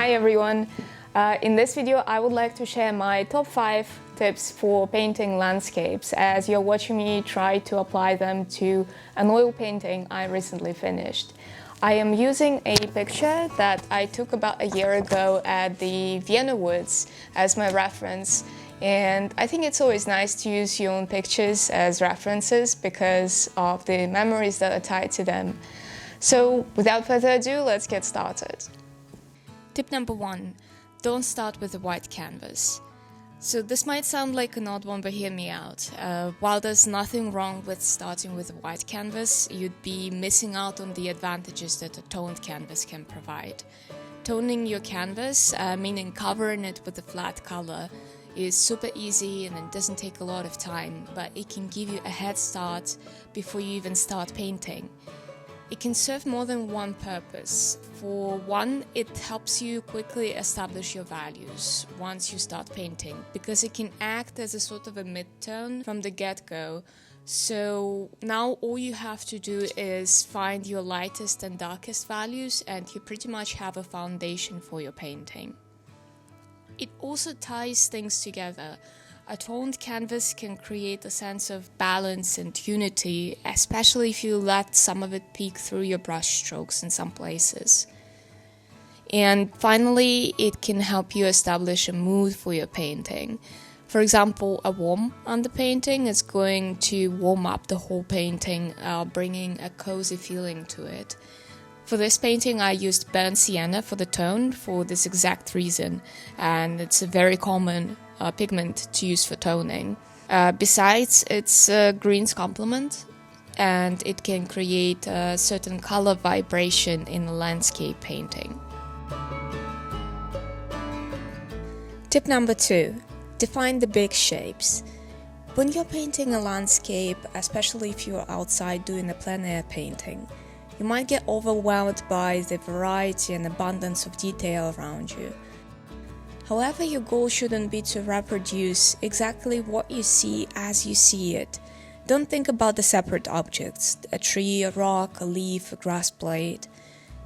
Hi everyone! In this video I would like to share my top 5 tips for painting landscapes as you're watching me try to apply them to an oil painting I recently finished. I am using a picture that I took about a year ago at the Vienna Woods as my reference, and I think it's always nice to use your own pictures as references because of the memories that are tied to them. So without further ado, let's get started. Tip number 1. Don't start with a white canvas. So this might sound like an odd one, but hear me out. While there's nothing wrong with starting with a white canvas, you'd be missing out on the advantages that a toned canvas can provide. Toning your canvas, meaning covering it with a flat color, is super easy and it doesn't take a lot of time, but it can give you a head start before you even start painting. It can serve more than one purpose. For one, it helps you quickly establish your values once you start painting, because it can act as a sort of a mid-tone from the get-go. So now all you have to do is find your lightest and darkest values and you pretty much have a foundation for your painting. It also ties things together. A toned canvas can create a sense of balance and unity, especially if you let some of it peek through your brush strokes in some places. And finally, it can help you establish a mood for your painting. For example, a warm underpainting is going to warm up the whole painting, bringing a cozy feeling to it. For this painting, I used burnt sienna for the tone for this exact reason, and it's a very common pigment to use for toning. Besides, it's a greens complement, and it can create a certain color vibration in a landscape painting. Tip number 2. Define the big shapes. When you're painting a landscape, especially if you're outside doing a plein air painting, you might get overwhelmed by the variety and abundance of detail around you. However, your goal shouldn't be to reproduce exactly what you see as you see it. Don't think about the separate objects, a tree, a rock, a leaf, a grass blade.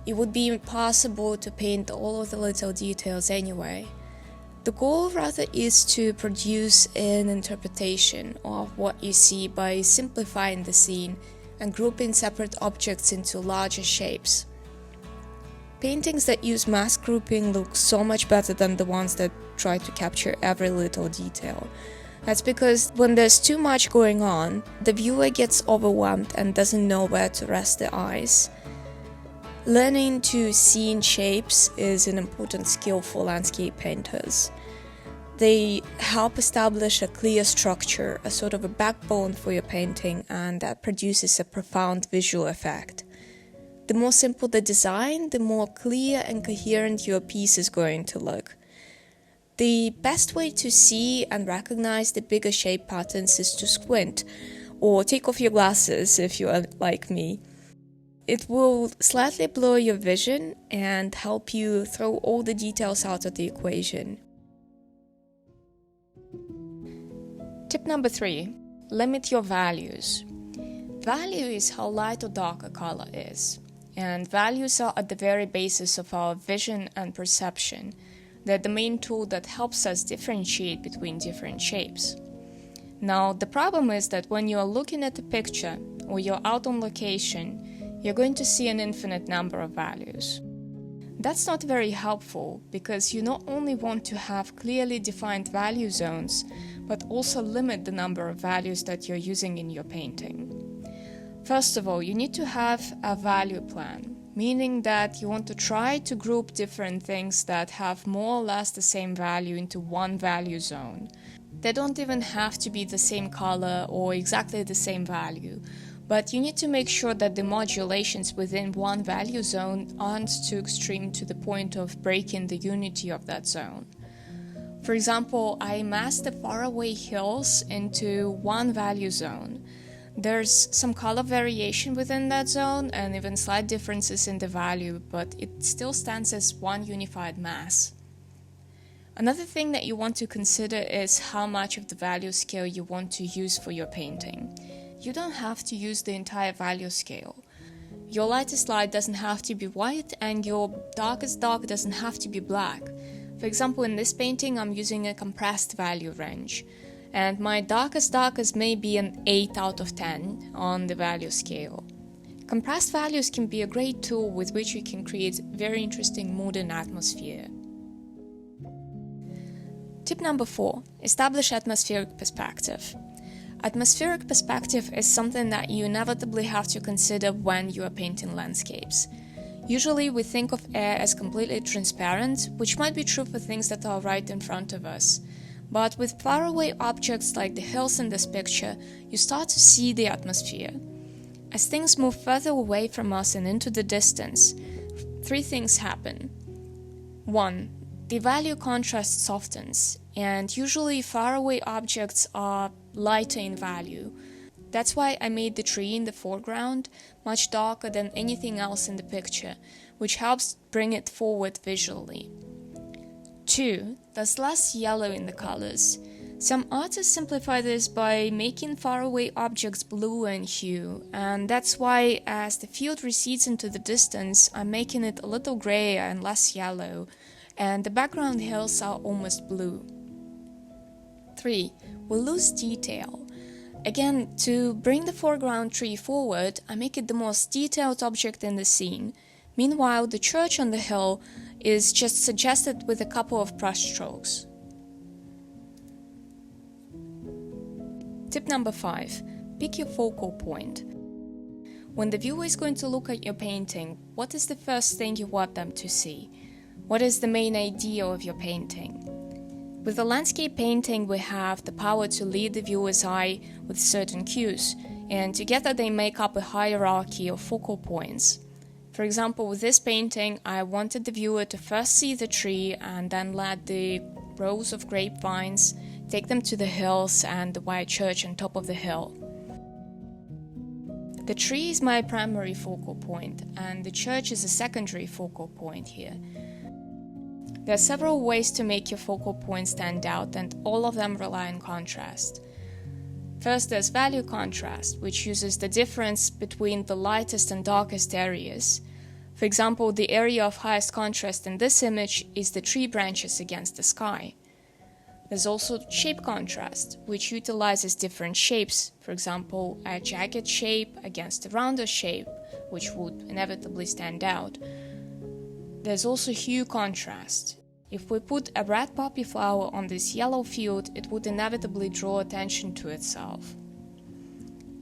It would be impossible to paint all of the little details anyway. The goal rather is to produce an interpretation of what you see by simplifying the scene and grouping separate objects into larger shapes. Paintings that use mass grouping look so much better than the ones that try to capture every little detail. That's because when there's too much going on, the viewer gets overwhelmed and doesn't know where to rest their eyes. Learning to see in shapes is an important skill for landscape painters. They help establish a clear structure, a sort of a backbone for your painting, and that produces a profound visual effect. The more simple the design, the more clear and coherent your piece is going to look. The best way to see and recognize the bigger shape patterns is to squint, or take off your glasses if you are like me. It will slightly blur your vision and help you throw all the details out of the equation. Tip number 3. Limit your values. Value is how light or dark a color is. And values are at the very basis of our vision and perception. They're the main tool that helps us differentiate between different shapes. Now, the problem is that when you're looking at a picture or you're out on location, you're going to see an infinite number of values. That's not very helpful because you not only want to have clearly defined value zones, but also limit the number of values that you're using in your painting. First of all, you need to have a value plan, meaning that you want to try to group different things that have more or less the same value into one value zone. They don't even have to be the same color or exactly the same value, but you need to make sure that the modulations within one value zone aren't too extreme to the point of breaking the unity of that zone. For example, I massed the faraway hills into one value zone. There's some color variation within that zone and even slight differences in the value, but it still stands as one unified mass. Another thing that you want to consider is how much of the value scale you want to use for your painting. You don't have to use the entire value scale. your lightest light doesn't have to be white and your darkest dark doesn't have to be black. For example, in this painting I'm using a compressed value range, and my darkest may be an 8 out of 10 on the value scale. Compressed values can be a great tool with which you can create very interesting mood and atmosphere. Tip number 4. Establish atmospheric perspective. Atmospheric perspective is something that you inevitably have to consider when you are painting landscapes. Usually we think of air as completely transparent, which might be true for things that are right in front of us. But with faraway objects like the hills in this picture, you start to see the atmosphere. As things move further away from us and into the distance, 3 things happen. 1. The value contrast softens, and usually faraway objects are lighter in value. That's why I made the tree in the foreground much darker than anything else in the picture, which helps bring it forward visually. 2. There's less yellow in the colors. Some artists simplify this by making faraway objects bluer in hue, and that's why as the field recedes into the distance, I'm making it a little grayer and less yellow, and the background hills are almost blue. 3. We lose detail. Again, to bring the foreground tree forward, I make it the most detailed object in the scene. Meanwhile, the church on the hill is just suggested with a couple of brush strokes. Tip number 5. Pick your focal point. When the viewer is going to look at your painting, what is the first thing you want them to see? What is the main idea of your painting? With a landscape painting, we have the power to lead the viewer's eye with certain cues, and together they make up a hierarchy of focal points. For example, with this painting, I wanted the viewer to first see the tree and then let the rows of grapevines take them to the hills and the white church on top of the hill. The tree is my primary focal point, and the church is a secondary focal point here. There are several ways to make your focal point stand out, and all of them rely on contrast. First, there's value contrast, which uses the difference between the lightest and darkest areas. For example, the area of highest contrast in this image is the tree branches against the sky. There's also shape contrast, which utilizes different shapes, for example, a jagged shape against a rounder shape, which would inevitably stand out. There's also hue contrast. If we put a red poppy flower on this yellow field, it would inevitably draw attention to itself.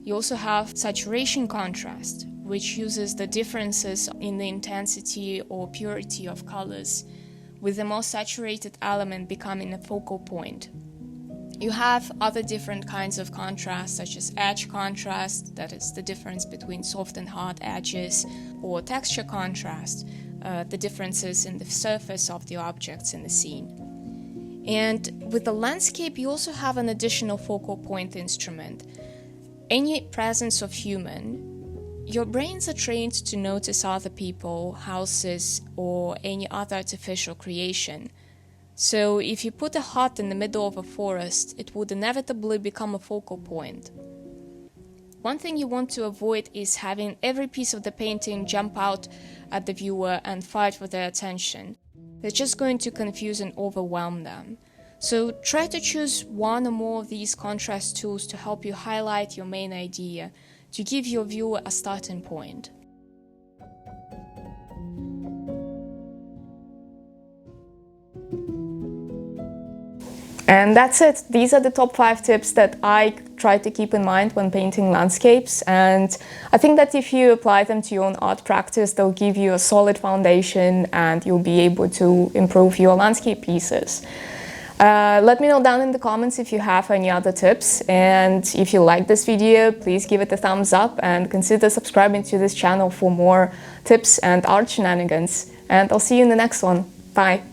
You also have saturation contrast, which uses the differences in the intensity or purity of colors, with the most saturated element becoming a focal point. You have other different kinds of contrast, such as edge contrast, that is the difference between soft and hard edges, or texture contrast, the differences in the surface of the objects in the scene. And with the landscape, you also have an additional focal point instrument. Any presence of human. Your brains are trained to notice other people, houses, or any other artificial creation. So if you put a hut in the middle of a forest, it would inevitably become a focal point. One thing you want to avoid is having every piece of the painting jump out at the viewer and fight for their attention. They're just going to confuse and overwhelm them. So try to choose one or more of these contrast tools to help you highlight your main idea, to give your viewer a starting point. And that's it. These are the top 5 tips that I try to keep in mind when painting landscapes, and I think that if you apply them to your own art practice, they'll give you a solid foundation and you'll be able to improve your landscape pieces. Let me know down in the comments if you have any other tips, and if you like this video, please give it a thumbs up and consider subscribing to this channel for more tips and art shenanigans. And I'll see you in the next one. Bye!